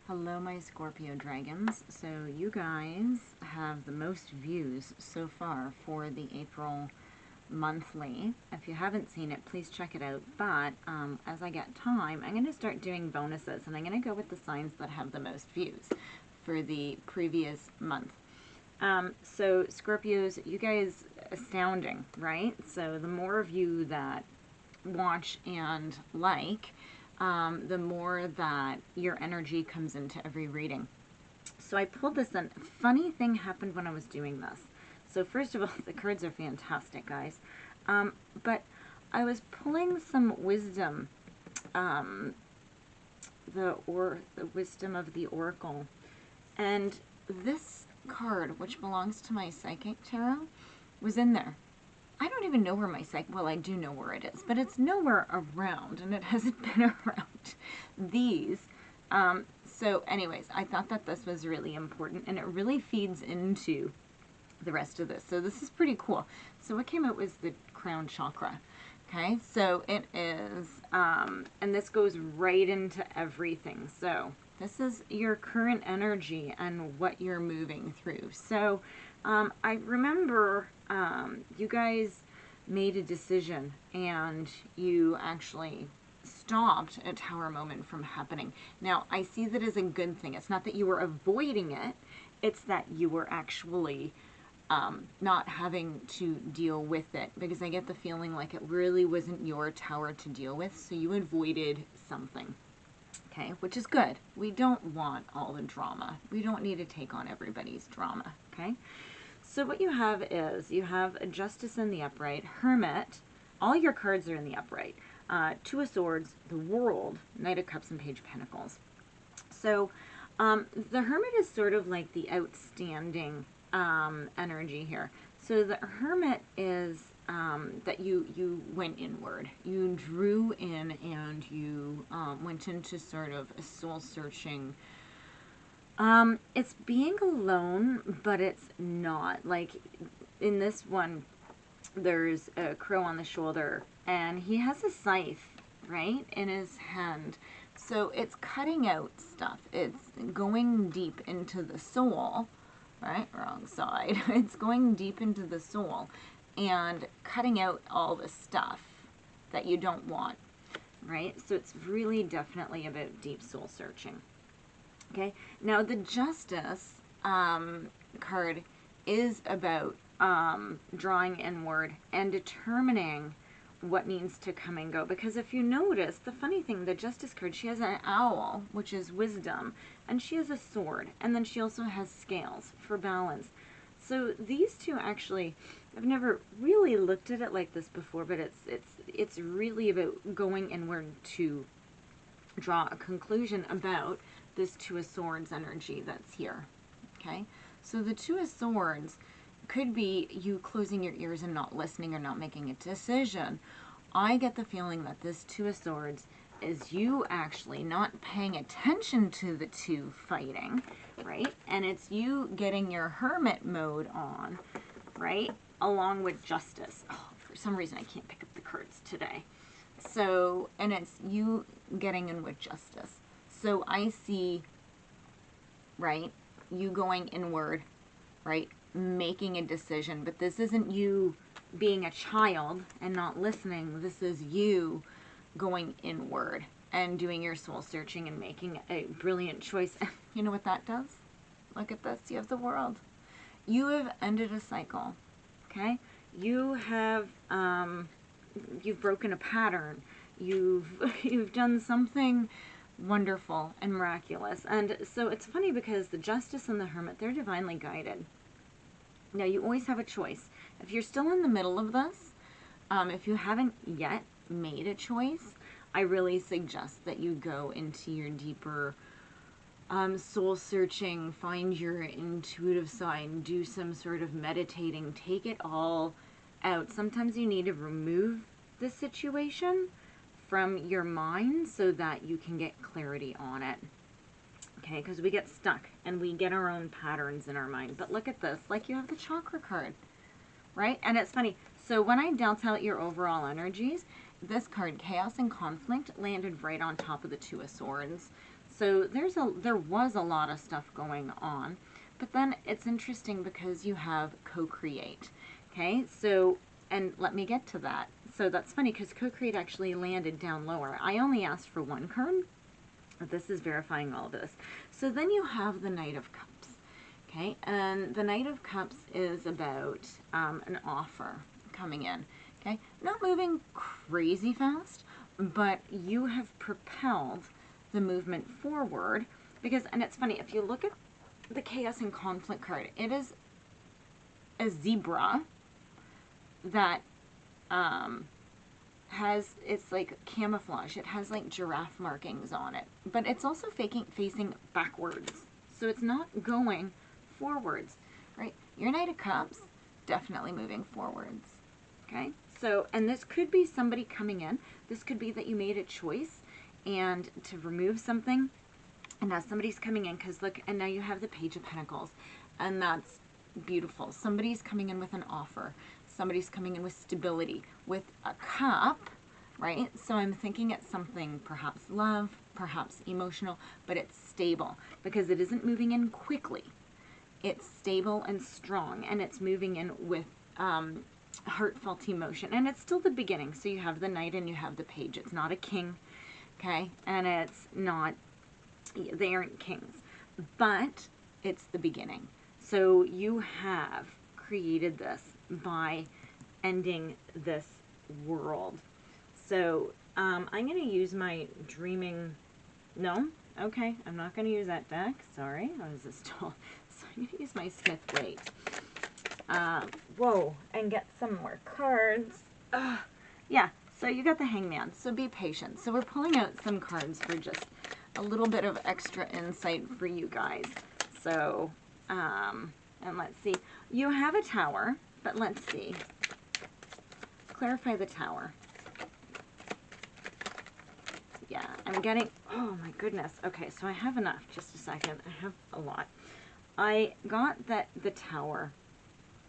Hello, my Scorpio dragons. So you guys have the most views so far for the April monthly. If you haven't seen it, please check it out. But as I get time, I'm going to start doing bonuses, and I'm going to go with the signs that have the most views for the previous month. So Scorpios, you guys, astounding, right? So the more of you that watch and like, the more that your energy comes into every reading. So I pulled this in. Funny thing happened when I was doing this. So first of all, the cards are fantastic, guys. But I was pulling some wisdom, the wisdom of the oracle, and this card, which belongs to my psychic tarot, was in there. I don't even know where my well, I do know where it is, but it's nowhere around, and it hasn't been around these. So anyways, I thought that this was really important, and it really feeds into the rest of this. So this is pretty cool. So what came out was the crown chakra. Okay, so it is, and this goes right into everything. So this is your current energy and what you're moving through. So I remember you guys made a decision, and you actually stopped a tower moment from happening. Now, I see that as a good thing. It's not that you were avoiding it, it's that you were actually not having to deal with it, because I get the feeling like it really wasn't your tower to deal with, so you avoided something. Okay, which is good. We don't want all the drama. We don't need to take on everybody's drama, okay? So what you have is, you have a Justice in the upright, Hermit, all your cards are in the upright, Two of Swords, the World, Knight of Cups, and Page of Pentacles. So the Hermit is sort of like the outstanding energy here. So the Hermit is that you went inward. You drew in, and you went into sort of a soul-searching. It's being alone, but it's not. Like, in this one, there's a crow on the shoulder, and he has a scythe, right, in his hand. So it's cutting out stuff. It's going deep into the soul, right? Wrong side. It's going deep into the soul and cutting out all the stuff that you don't want, right? So it's really definitely about deep soul searching. Okay, now the Justice card is about drawing inward and determining what needs to come and go. Because if you notice, the funny thing, the Justice card, she has an owl, which is wisdom, and she has a sword, and then she also has scales for balance. So these two actually, I've never really looked at it like this before, but it's really about going inward to draw a conclusion about this Two of Swords energy that's here. Okay, so the Two of Swords could be you closing your ears and not listening or not making a decision. I get the feeling that this Two of Swords is you actually not paying attention to the two fighting, right? And it's you getting your Hermit mode on, right? Along with Justice. Oh, for some reason I can't pick up the cards today. So, and it's you getting in with Justice. So I see, right, you going inward, right, making a decision. But this isn't you being a child and not listening. This is you going inward and doing your soul searching and making a brilliant choice. You know what that does? Look at this. You have the World. You have ended a cycle, okay? You have, you've broken a pattern. You've done something wonderful and miraculous. And so it's funny because the Justice and the Hermit, they're divinely guided. Now, you always have a choice. If you're still in the middle of this, if you haven't yet made a choice, I really suggest that you go into your deeper soul searching, find your intuitive side, do some sort of meditating, take it all out. Sometimes you need to remove the situation from your mind so that you can get clarity on it. Okay, because we get stuck and we get our own patterns in our mind. But look at this, like you have the chakra card, right? And it's funny. So when I dealt out your overall energies, this card, Chaos and Conflict, landed right on top of the Two of Swords. So there was a lot of stuff going on. But then it's interesting because you have co-create. Okay, so, and let me get to that. So that's funny because co-create actually landed down lower. I only asked for one card. This is verifying all of this. So then you have the Knight of Cups. Okay, and the Knight of Cups is about an offer coming in. Okay, not moving crazy fast, but you have propelled the movement forward because, and it's funny, if you look at the Chaos and Conflict card, it is a zebra that it's like camouflage. It has like giraffe markings on it, but it's also facing backwards. So it's not going forwards, right? Your Knight of Cups, definitely moving forwards, okay? So, and this could be somebody coming in. This could be that you made a choice and to remove something, and now somebody's coming in because look, and now you have the Page of Pentacles, and that's beautiful. Somebody's coming in with an offer. Somebody's coming in with stability, with a cup, right? So I'm thinking it's something perhaps love, perhaps emotional, but it's stable because it isn't moving in quickly. It's stable and strong, and it's moving in with heartfelt emotion. And it's still the beginning. So you have the Knight and you have the Page. It's not a king, okay? And it's not, they aren't kings, but it's the beginning. So you have created this by ending this world. So I'm going to use my dreaming, no, okay, I'm not going to use that deck, sorry, I was just told. So I'm going to use my Smith Plate. Whoa, and get some more cards. Yeah, so you got the Hangman, so be patient. So we're pulling out some cards for just a little bit of extra insight for you guys. So, and let's see, you have a Tower, but let's see. Clarify the Tower. Yeah, I'm getting, oh my goodness. Okay, so I have enough. Just a second. I have a lot. I got that the Tower.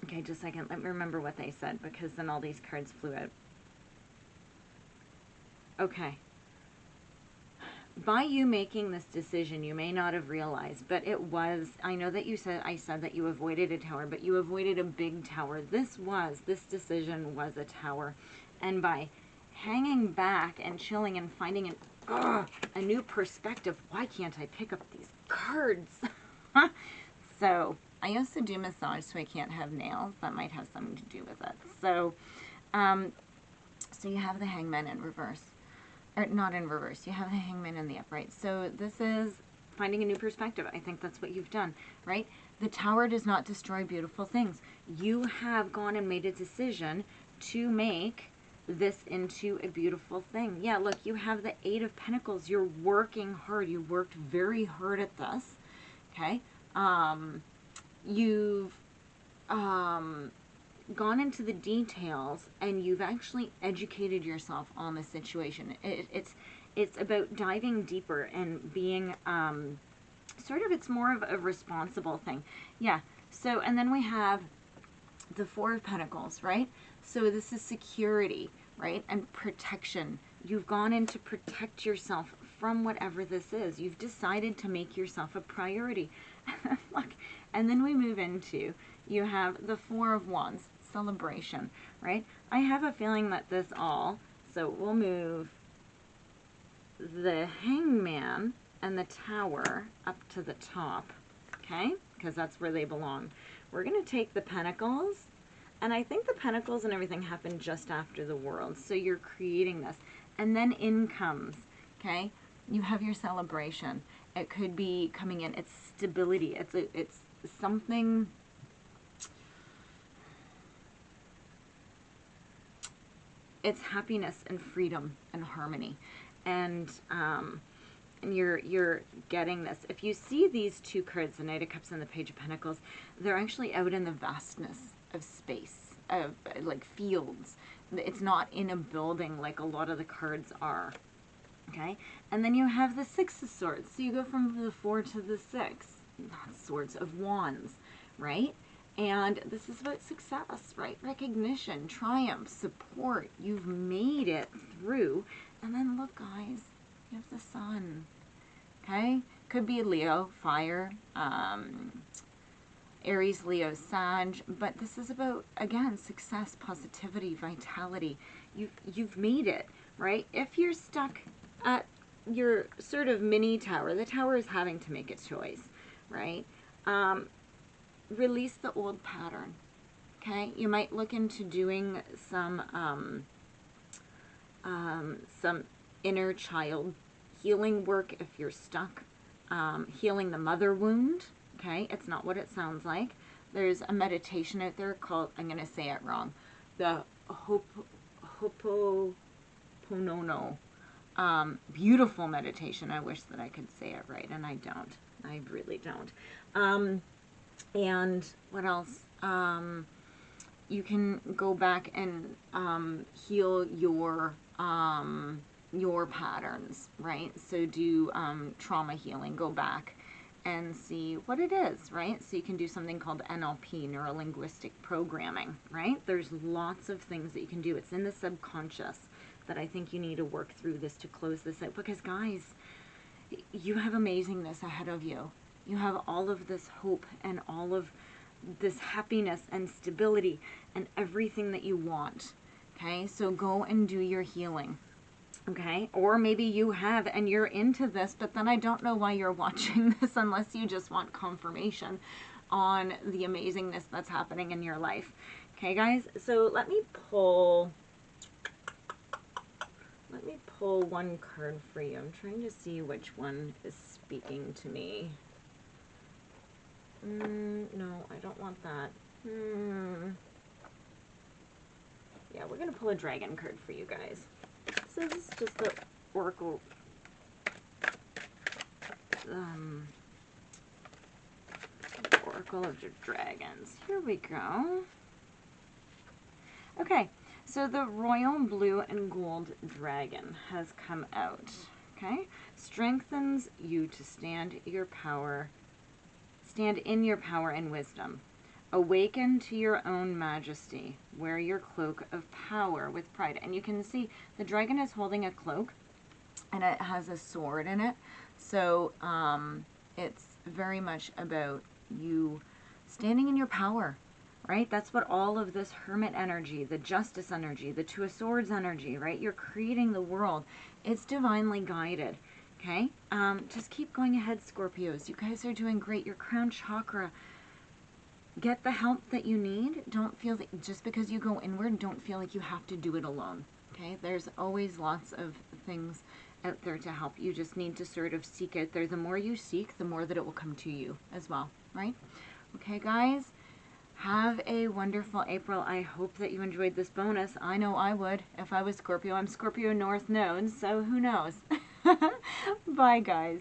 Okay, just a second. Let me remember what they said because then all these cards flew out. Okay. By you making this decision, you may not have realized, but it was, I know that I said that you avoided a tower, but you avoided a big tower. This decision was a tower. And by hanging back and chilling and finding a new perspective, why can't I pick up these cards? So, I also do massage so I can't have nails. That might have something to do with it. So, so you have the Hangman in reverse. Or not in reverse. You have the Hangman in the upright. So this is finding a new perspective. I think that's what you've done, right? The Tower does not destroy beautiful things. You have gone and made a decision to make this into a beautiful thing. Yeah, look, you have the Eight of Pentacles. You're working hard. You worked very hard at this, okay? You've gone into the details and you've actually educated yourself on the situation. It's about diving deeper and being it's more of a responsible thing. Yeah. So, and then we have the Four of Pentacles, right? So this is security, right? And protection. You've gone in to protect yourself from whatever this is. You've decided to make yourself a priority. Look, and then we move into, you have the Four of Wands, celebration, right? I have a feeling that this all, so we'll move the Hangman and the Tower up to the top, okay? Because that's where they belong. We're going to take the Pentacles, and I think the Pentacles and everything happened just after the World, so you're creating this. And then in comes, okay? You have your celebration. It could be coming in. It's stability. It's something. It's happiness and freedom and harmony, and you're getting this. If you see these two cards, the Knight of Cups and the Page of Pentacles, they're actually out in the vastness of space, of like fields. It's not in a building like a lot of the cards are. Okay, and then you have the Six of Swords. So you go from the Four to the Six. Swords of Wands, right? And this is about success, right? Recognition, triumph, support. You've made it through. And then look, guys, you have the Sun. okay? Could be Leo, fire, Aries, Leo, Sag, but this is about, again, success, positivity, vitality. You've made it, right? If you're stuck at your sort of mini tower, the tower is having to make a choice, right? Release the old pattern, okay? You might look into doing some inner child healing work if you're stuck, healing the mother wound, okay? It's not what it sounds like. There's a meditation out there called, I'm going to say it wrong, the Ho'oponopono. Beautiful meditation. I wish that I could say it right, and I don't. I really don't. And what else? You can go back and heal your patterns, right? So do trauma healing. Go back and see what it is, right? So you can do something called NLP, neuro-linguistic programming, right? There's lots of things that you can do. It's in the subconscious that I think you need to work through this to close this out, because guys, you have amazingness ahead of you. You have all of this hope and all of this happiness and stability and everything that you want, okay? So go and do your healing. Okay, or maybe you have and you're into this, but then I don't know why you're watching this unless you just want confirmation on the amazingness that's happening in your life. Okay, guys, so let me pull one card for you. I'm trying to see which one is speaking to me. No, I don't want that. Yeah, we're going to pull a dragon card for you guys. So this is just the Oracle Oracle of the Dragons. Here we go. Okay, so the Royal Blue and Gold Dragon has come out. Okay, strengthens you to stand in your power and wisdom. Awaken to your own majesty. Wear your cloak of power with pride. And you can see the dragon is holding a cloak and it has a sword in it. So it's very much about you standing in your power, right? That's what all of this Hermit energy, the Justice energy, the Two of Swords energy, right? You're creating the world. It's divinely guided, okay? Just keep going ahead, Scorpios. You guys are doing great. Your crown chakra, get the help that you need. Don't feel that just because you go inward, don't feel like you have to do it alone, okay? There's always lots of things out there to help. You just need to sort of seek out there. The more you seek, the more that it will come to you as well, right? Okay, guys, have a wonderful April. I hope that you enjoyed this bonus. I know I would if I was Scorpio. I'm Scorpio North Node, so who knows? Bye, guys.